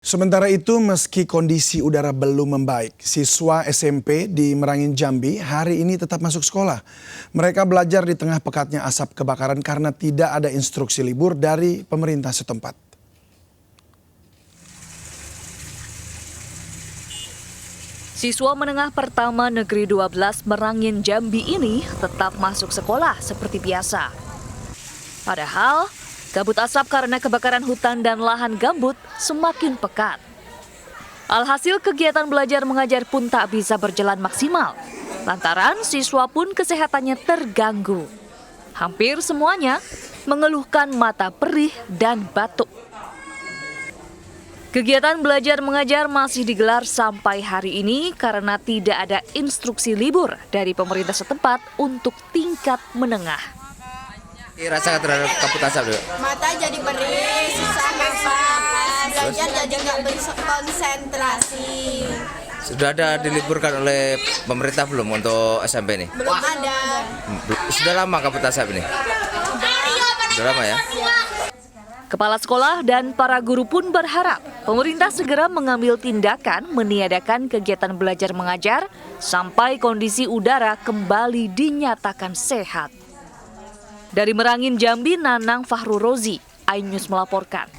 Sementara itu, meski kondisi udara belum membaik, siswa SMP di Merangin Jambi hari ini tetap masuk sekolah. Mereka belajar di tengah pekatnya asap kebakaran karena tidak ada instruksi libur dari pemerintah setempat. Siswa menengah pertama Negeri 12 Merangin Jambi ini tetap masuk sekolah seperti biasa. Padahal, kabut asap karena kebakaran hutan dan lahan gambut semakin pekat. Alhasil kegiatan belajar mengajar pun tak bisa berjalan maksimal, lantaran siswa pun kesehatannya terganggu. Hampir semuanya mengeluhkan mata perih dan batuk. Kegiatan belajar mengajar masih digelar sampai hari ini karena tidak ada instruksi libur dari pemerintah setempat untuk tingkat menengah. Rasa terhadap kabut asap dulu. Mata jadi perih, susah nafas, belajar jadi nggak berkonsentrasi. Sudah ada diliburkan oleh pemerintah belum untuk SMP ini? Belum ada. Sudah lama kabut asap ini? Sudah lama ya? Kepala sekolah dan para guru pun berharap pemerintah segera mengambil tindakan meniadakan kegiatan belajar mengajar sampai kondisi udara kembali dinyatakan sehat. Dari Merangin Jambi, Nanang Fahru Rozi, iNews melaporkan.